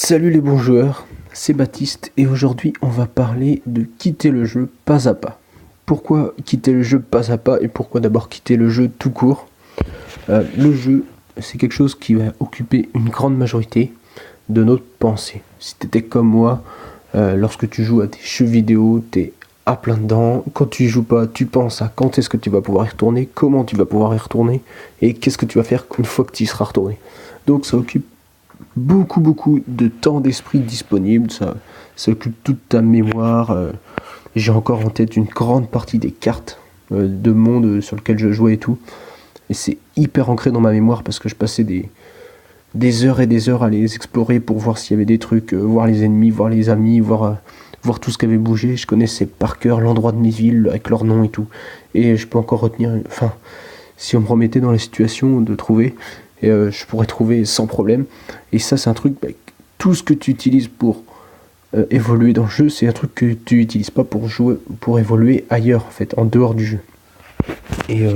Salut les bons joueurs, c'est Baptiste et aujourd'hui on va parler de quitter le jeu pas à pas. Pourquoi quitter le jeu pas à pas et pourquoi d'abord quitter le jeu tout court? Le jeu, c'est quelque chose qui va occuper une grande majorité de notre pensée. Si tu étais comme moi, lorsque tu joues à des jeux vidéo, t'es à plein dedans. Quand tu y joues pas, tu penses à quand est-ce que tu vas pouvoir y retourner, comment tu vas pouvoir y retourner et qu'est-ce que tu vas faire une fois que tu y seras retourné. Donc ça occupe beaucoup de temps d'esprit disponible, ça occupe toute ta mémoire. J'ai encore en tête une grande partie des cartes de monde sur lequel je jouais et tout. Et c'est hyper ancré dans ma mémoire parce que je passais des heures et des heures à les explorer pour voir s'il y avait des trucs, voir les ennemis, voir les amis, voir tout ce qui avait bougé. Je connaissais par cœur l'endroit de mes villes avec leurs noms et tout. Et je peux encore retenir, enfin, si on me remettait dans la situation de trouver, je pourrais trouver sans problème. Et ça, c'est un truc, tout ce que tu utilises pour évoluer dans le jeu, c'est un truc que tu n'utilises pas pour jouer, pour évoluer ailleurs, en fait, en dehors du jeu. Et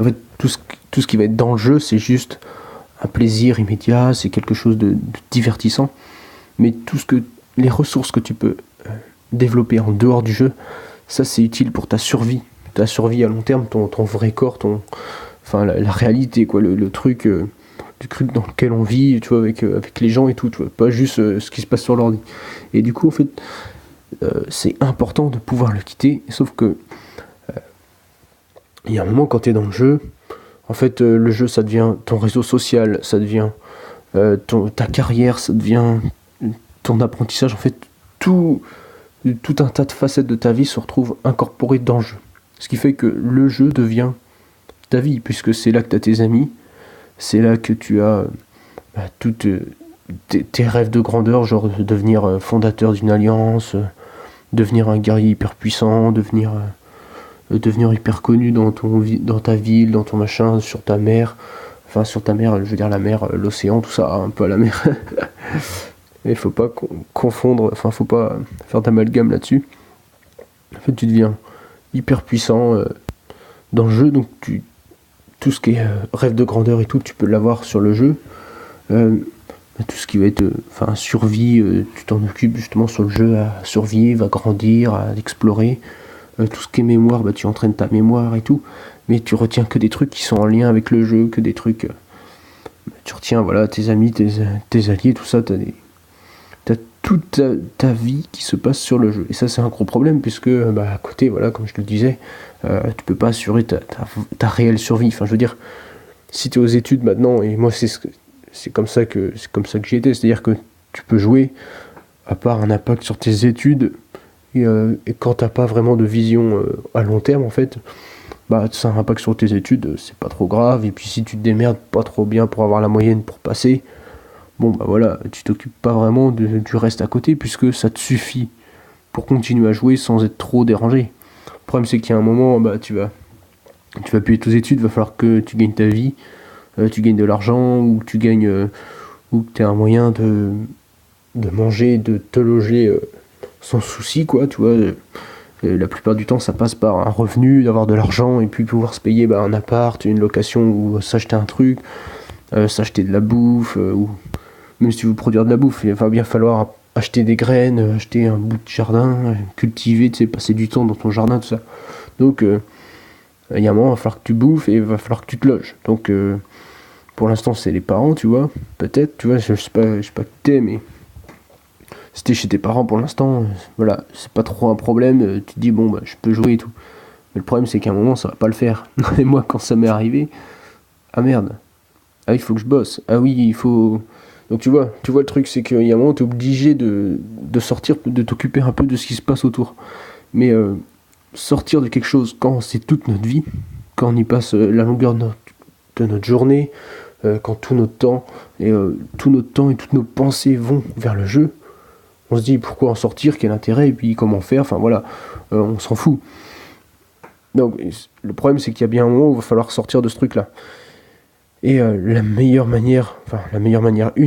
en fait, tout ce qui va être dans le jeu, c'est juste un plaisir immédiat, c'est quelque chose de divertissant. Mais les ressources que tu peux développer en dehors du jeu, ça, c'est utile pour ta survie à long terme, ton vrai corps, la réalité, quoi, le truc dans lequel on vit, tu vois, avec les gens et tout, tu vois, pas juste ce qui se passe sur l'ordi. Et du coup, en fait, c'est important de pouvoir le quitter, sauf que il y a un moment quand tu es dans le jeu, en fait, le jeu, ça devient ton réseau social, ça devient ta carrière, ça devient ton apprentissage, en fait, tout un tas de facettes de ta vie se retrouvent incorporées dans le jeu. Ce qui fait que le jeu devient ta vie, puisque c'est là que tu as tes amis, c'est là que tu as tous tes rêves de grandeur, genre de devenir fondateur d'une alliance, devenir un guerrier hyper puissant, devenir hyper connu dans ta ville, dans ton machin, sur ta mer, je veux dire la mer, l'océan, tout ça, un peu à la mer. Mais faut pas confondre, faut pas faire d'amalgame là-dessus. En fait, tu deviens hyper puissant dans le jeu, donc tout ce qui est rêve de grandeur et tout, tu peux l'avoir sur le jeu. Tout ce qui va être survie, tu t'en occupes justement sur le jeu à survivre, à grandir, à explorer. Tout ce qui est mémoire, tu entraînes ta mémoire et tout, mais tu retiens que des trucs qui sont en lien avec le jeu, que des trucs... tu retiens tes amis, tes alliés, tout ça, t'as toute ta vie qui se passe sur le jeu. Et ça, c'est un gros problème, puisque à côté, comme je te le disais, tu peux pas assurer ta réelle survie. Enfin, je veux dire, si tu es aux études maintenant, et moi, c'est comme ça que j'y étais, c'est-à-dire que tu peux jouer, à part un impact sur tes études, et quand t'as pas vraiment de vision à long terme, en fait, ça a un impact sur tes études, c'est pas trop grave. Et puis si tu te démerdes pas trop bien pour avoir la moyenne pour passer, tu t'occupes pas vraiment du reste à côté, puisque ça te suffit pour continuer à jouer sans être trop dérangé. Le problème, c'est qu'il y a un moment, tu vas payer tes études, va falloir que tu gagnes ta vie, tu gagnes de l'argent, ou tu gagnes, ou que tu aies un moyen de manger, de te loger sans souci, quoi, tu vois. La plupart du temps, ça passe par un revenu, d'avoir de l'argent, et puis pouvoir se payer un appart, une location, ou s'acheter un truc, s'acheter de la bouffe, ou même si tu veux produire de la bouffe, il va bien falloir acheter des graines, acheter un bout de jardin, cultiver, passer du temps dans ton jardin, tout ça. Donc, il y a un moment, il va falloir que tu bouffes et il va falloir que tu te loges. Donc, pour l'instant, c'est les parents, tu vois, peut-être, tu vois, je sais pas qui t'es, mais si t'es chez tes parents pour l'instant, c'est pas trop un problème, tu te dis, je peux jouer et tout. Mais le problème, c'est qu'à un moment, ça va pas le faire. Et moi, quand ça m'est arrivé, ah merde, ah il faut que je bosse, ah oui, il faut... Donc tu vois le truc, c'est qu'il y a un moment, t'es obligé de sortir, de t'occuper un peu de ce qui se passe autour. Mais sortir de quelque chose quand c'est toute notre vie, quand on y passe la longueur de notre journée, quand tout notre temps et toutes nos pensées vont vers le jeu, on se dit pourquoi en sortir, quel intérêt, et puis comment faire, on s'en fout. Donc le problème, c'est qu'il y a bien un moment où il va falloir sortir de ce truc-là. Et une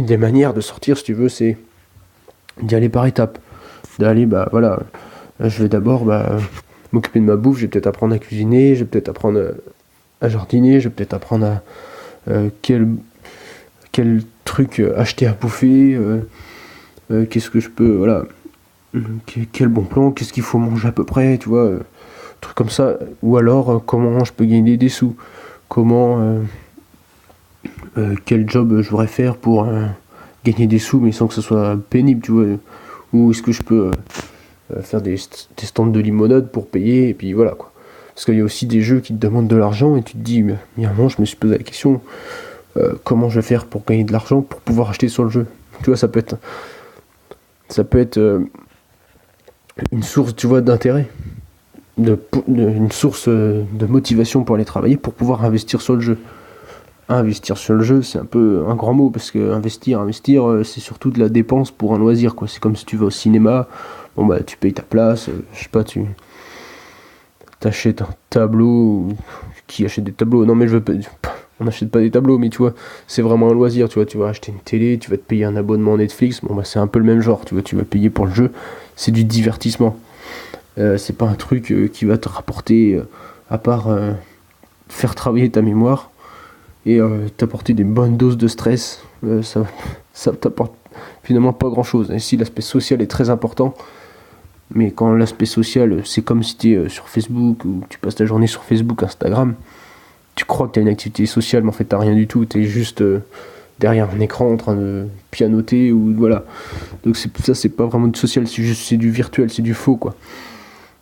des manières de sortir, si tu veux, c'est d'y aller par étapes. D'aller, je vais d'abord m'occuper de ma bouffe, je vais peut-être apprendre à cuisiner, je vais peut-être apprendre à jardiner, je vais peut-être apprendre à quel truc acheter à bouffer, qu'est-ce que je peux, voilà, quel bon plan, qu'est-ce qu'il faut manger à peu près, tu vois, trucs comme ça. Ou alors, comment je peux gagner des sous, comment, quel job je voudrais faire pour gagner des sous, mais sans que ce soit pénible, tu vois. Ou est-ce que je peux faire des stands de limonade pour payer, et puis voilà, quoi. Parce qu'il y a aussi des jeux qui te demandent de l'argent, et tu te dis, mais il y a un moment, je me suis posé la question, comment je vais faire pour gagner de l'argent, pour pouvoir acheter sur le jeu. Tu vois, ça peut être une source, tu vois, d'intérêt, une source de motivation pour aller travailler, pour pouvoir investir sur le jeu. Investir sur le jeu, c'est un peu un grand mot, parce que investir, c'est surtout de la dépense pour un loisir, quoi. C'est comme si tu vas au cinéma, bon bah tu payes ta place, je sais pas, tu t'achètes un tableau, qui achète des tableaux? Non mais je veux pas, on n'achète pas des tableaux, mais tu vois, c'est vraiment un loisir, tu vois, tu vas acheter une télé, tu vas te payer un abonnement Netflix, bon bah c'est un peu le même genre, tu vois, tu vas payer pour le jeu, c'est du divertissement. C'est pas un truc qui va te rapporter, à part faire travailler ta mémoire, et t'apporter des bonnes doses de stress, ça t'apporte finalement pas grand chose. Et si l'aspect social est très important, mais quand l'aspect social, c'est comme si tu es sur Facebook, ou tu passes ta journée sur Facebook, Instagram, tu crois que tu as une activité sociale, mais en fait t'as rien du tout, tu es juste derrière un écran en train de pianoter, ou voilà. Donc ça c'est pas vraiment du social, c'est du virtuel, c'est du faux, quoi.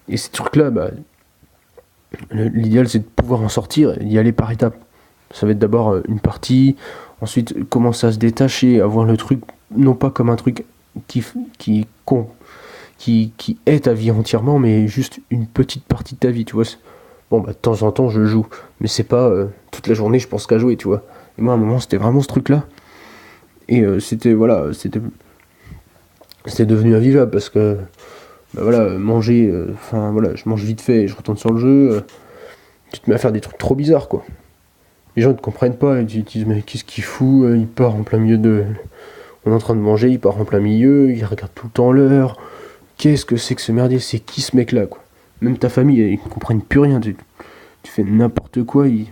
Et ces trucs là, bah, l'idéal c'est de pouvoir en sortir et y aller par étapes. Ça va être d'abord une partie, ensuite commencer à se détacher, à voir le truc non pas comme un truc qui est ta vie entièrement, mais juste une petite partie de ta vie, tu vois. Bon, bah de temps en temps je joue, mais c'est pas toute la journée je pense qu'à jouer, tu vois. Et moi à un moment c'était vraiment ce truc là, et c'était devenu invivable, parce que bah voilà, manger, enfin voilà, je mange vite fait et je retourne sur le jeu, tu te mets à faire des trucs trop bizarres, quoi. Les gens ne te comprennent pas, ils te disent mais qu'est-ce qu'il fout, il part en plein milieu de... On est en train de manger, il part en plein milieu, il regarde tout le temps l'heure. Qu'est-ce que c'est que ce merdier? C'est qui ce mec là, quoi? Même ta famille, ils ne comprennent plus rien, tu fais n'importe quoi, il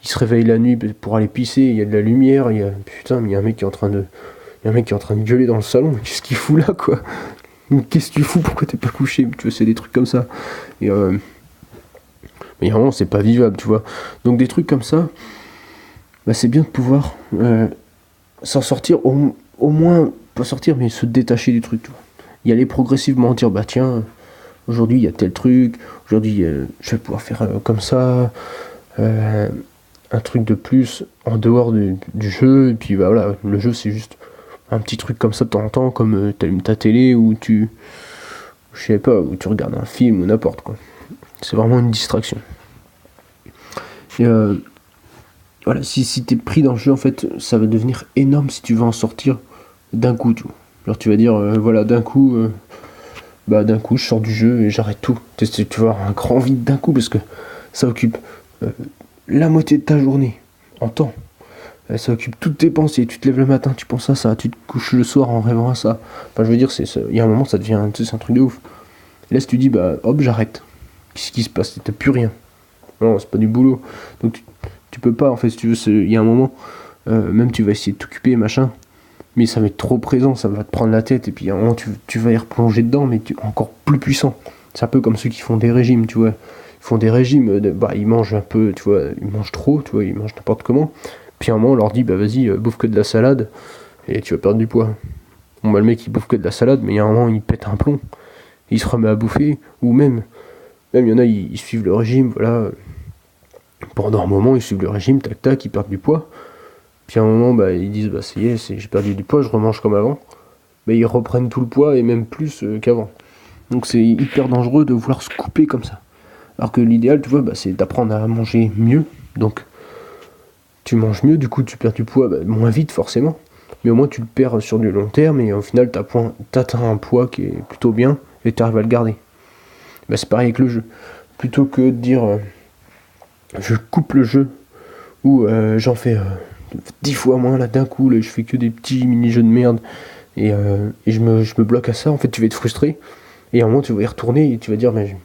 se réveille la nuit pour aller pisser, il y a de la lumière, putain, mais il y a un mec qui est en train de... Il y a un mec qui est en train de gueuler dans le salon, mais qu'est-ce qu'il fout là, quoi? Qu'est-ce que tu fous? Pourquoi t'es pas couché? Tu vois, c'est des trucs comme ça. Et mais vraiment, c'est pas vivable, tu vois. Donc des trucs comme ça, bah, c'est bien de pouvoir s'en sortir, au moins, pas sortir, mais se détacher du truc, tu vois. Y aller progressivement, dire, bah tiens, aujourd'hui il y a tel truc, aujourd'hui je vais pouvoir faire comme ça, un truc de plus en dehors du jeu, et puis bah voilà, le jeu c'est juste un petit truc comme ça de temps en temps, comme t'allumes ta télé, ou je sais pas, ou tu regardes un film, ou n'importe, quoi. C'est vraiment une distraction. Et voilà, si t'es pris dans le jeu, en fait, ça va devenir énorme si tu veux en sortir d'un coup, tu vois. Alors tu vas dire, voilà, d'un coup, je sors du jeu et j'arrête tout. Tu vas avoir un grand vide d'un coup, parce que ça occupe la moitié de ta journée en temps. Ça occupe toutes tes pensées. Tu te lèves le matin, tu penses à ça, tu te couches le soir en rêvant à ça. Enfin, je veux dire, il y a un moment, ça devient, c'est un truc de ouf. Et là, si tu dis, bah, hop, j'arrête. Qu'est-ce qui se passe? T'as plus rien. Non, c'est pas du boulot. Donc tu peux pas, en fait, si tu veux, il y a un moment, même tu vas essayer de t'occuper, machin, mais ça va être trop présent, ça va te prendre la tête, et puis à un moment, tu vas y replonger dedans, mais encore plus puissant. C'est un peu comme ceux qui font des régimes, tu vois. Ils font des régimes, ils mangent un peu, tu vois, ils mangent trop, tu vois, ils mangent n'importe comment. Puis à un moment, on leur dit, bah vas-y, bouffe que de la salade, et tu vas perdre du poids. Bon, bah le mec, il bouffe que de la salade, mais il y a un moment, il pète un plomb, il se remet à bouffer, ou même il y en a, ils suivent le régime, voilà. Pendant un moment, ils suivent le régime, tac tac, ils perdent du poids. Puis à un moment, bah, ils disent, bah ça y est, j'ai perdu du poids, je remange comme avant. Bah, ils reprennent tout le poids, et même plus qu'avant. Donc c'est hyper dangereux de vouloir se couper comme ça. Alors que l'idéal, tu vois, bah, c'est d'apprendre à manger mieux. Donc tu manges mieux, du coup tu perds du poids moins vite forcément. Mais au moins tu le perds sur du long terme, et au final t'atteins un poids qui est plutôt bien, et tu arrives à le garder. Bah, c'est pareil avec le jeu. Plutôt que de dire je coupe le jeu, ou j'en fais 10 fois moins là d'un coup, là, je fais que des petits mini-jeux de merde, et je me bloque à ça, en fait tu vas être frustré, et à un moment tu vas y retourner, et tu vas dire mais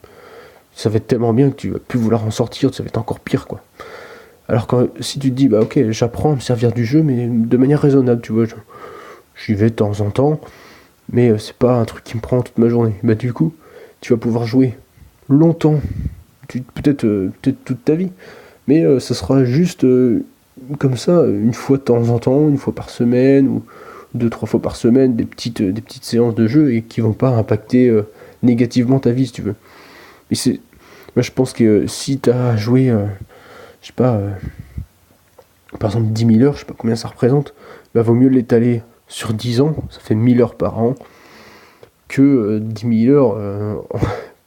ça va être tellement bien que tu vas plus vouloir en sortir, ça va être encore pire, quoi. Alors que si tu te dis bah ok, j'apprends à me servir du jeu, mais de manière raisonnable, tu vois, j'y vais de temps en temps, mais c'est pas un truc qui me prend toute ma journée. Bah du coup, tu vas pouvoir jouer longtemps, peut-être toute ta vie, mais ça sera juste comme ça, une fois de temps en temps, une fois par semaine, ou 2-3 fois par semaine, des petites séances de jeu et qui vont pas impacter négativement ta vie, si tu veux. Mais moi je pense que si t'as joué, je sais pas, par exemple 10 000 heures, je sais pas combien ça représente, bah vaut mieux l'étaler sur 10 ans, ça fait 1000 heures par an, que 10 000 heures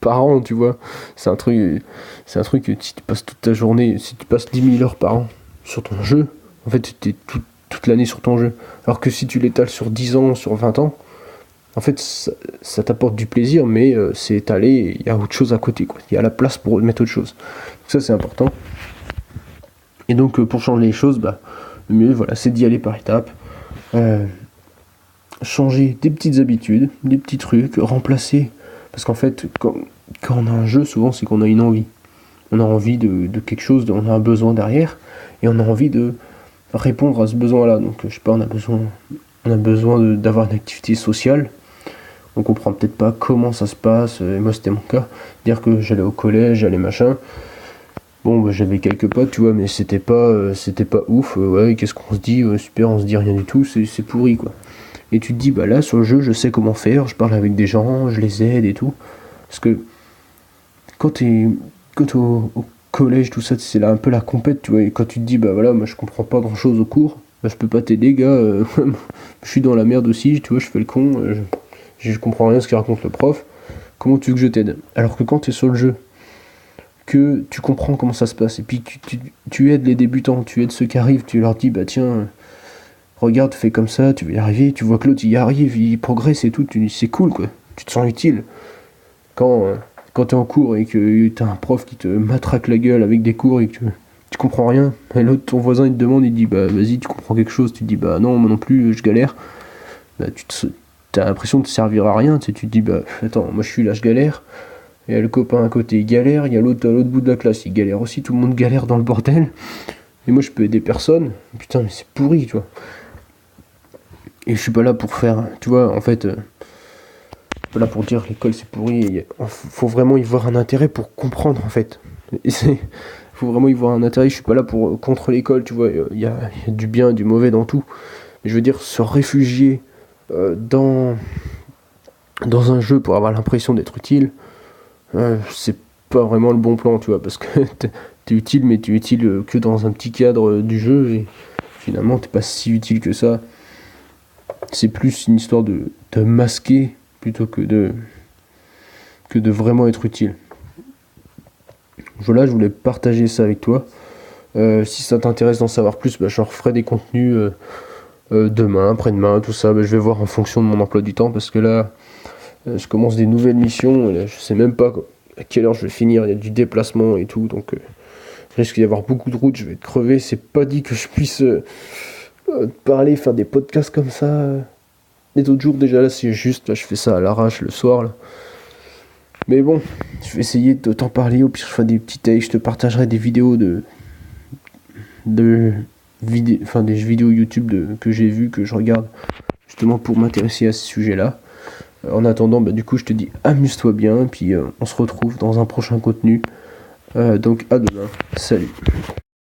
par an, tu vois. C'est un truc que si tu passes toute ta journée, si tu passes 10 000 heures par an sur ton jeu, en fait, tu es toute l'année sur ton jeu. Alors que si tu l'étales sur 10 ans, sur 20 ans, en fait, ça t'apporte du plaisir, mais c'est étalé, et il y a autre chose à côté, quoi. Il y a la place pour mettre autre chose. Donc ça, c'est important. Et donc, pour changer les choses, bah, le mieux, voilà, c'est d'y aller par étapes. Changer des petites habitudes, des petits trucs, remplacer. Parce qu'en fait, quand on a un jeu, souvent, c'est qu'on a une envie. On a envie de quelque chose, on a un besoin derrière, et on a envie de répondre à ce besoin-là. Donc, je sais pas, on a besoin d'avoir une activité sociale. On comprend peut-être pas comment ça se passe. Et moi, c'était mon cas. Dire que j'allais au collège, j'allais machin. Bon, bah, j'avais quelques potes, tu vois, mais c'était pas ouf. Ouais, qu'est-ce qu'on se dit? Super, on se dit rien du tout, c'est pourri, quoi. Et tu te dis, bah là, sur le jeu, je sais comment faire, je parle avec des gens, je les aide et tout. Parce que quand t'es au collège, tout ça, c'est là un peu la compète, tu vois. Et quand tu te dis, bah voilà, moi je comprends pas grand chose au cours, bah je peux pas t'aider, gars. Je suis dans la merde aussi, tu vois, je fais le con, je comprends rien à ce qu'il raconte le prof. Comment tu veux que je t'aide? Alors que quand t'es sur le jeu, que tu comprends comment ça se passe, et puis tu aides les débutants, tu aides ceux qui arrivent, tu leur dis, bah tiens, regarde, fais comme ça, tu vas y arriver, tu vois que l'autre il y arrive, il progresse et tout, c'est cool, quoi. Tu te sens utile. Quand t'es en cours et que t'as un prof qui te matraque la gueule avec des cours et que tu comprends rien, et l'autre, ton voisin, il te demande, il te dit, bah vas-y, tu comprends quelque chose, tu te dis, bah non, moi non plus, je galère, bah t'as l'impression de te servir à rien, tu te dis, bah attends, moi je suis là, je galère, il y a le copain à côté, il galère, il y a l'autre à l'autre bout de la classe, il galère aussi, tout le monde galère dans le bordel, et moi je peux aider personne, putain, mais c'est pourri, tu vois. Et je suis pas là pour faire, tu vois, en fait, pas là pour dire l'école c'est pourri. Il faut vraiment y voir un intérêt pour comprendre, en fait. Faut vraiment y voir un intérêt. Je suis pas là pour contre l'école, tu vois. Il y a du bien, du mauvais dans tout. Mais je veux dire, se réfugier dans un jeu pour avoir l'impression d'être utile, c'est pas vraiment le bon plan, tu vois, parce que t'es utile, mais tu es utile que dans un petit cadre du jeu, et finalement t'es pas si utile que ça. C'est plus une histoire de masquer plutôt que de vraiment être utile. Voilà, je voulais partager ça avec toi. Si ça t'intéresse d'en savoir plus, bah, je referai des contenus demain, après-demain, tout ça. Bah, je vais voir en fonction de mon emploi du temps, parce que là, je commence des nouvelles missions. Et là, je sais même pas à quelle heure je vais finir. Il y a du déplacement et tout, donc il risque d'y avoir beaucoup de routes. Je vais être crevé. C'est pas dit que je puisse parler, faire des podcasts comme ça. Les autres jours, déjà, là, c'est juste. Là, je fais ça à l'arrache le soir, là. Mais bon, je vais essayer de t'en parler. Au pire, je ferai des petits takes. Je te partagerai des vidéos des vidéos YouTube que j'ai vues, que je regarde, justement pour m'intéresser à ce sujet-là. En attendant, bah, du coup, je te dis amuse-toi bien. Et puis, on se retrouve dans un prochain contenu. Donc, à demain. Salut.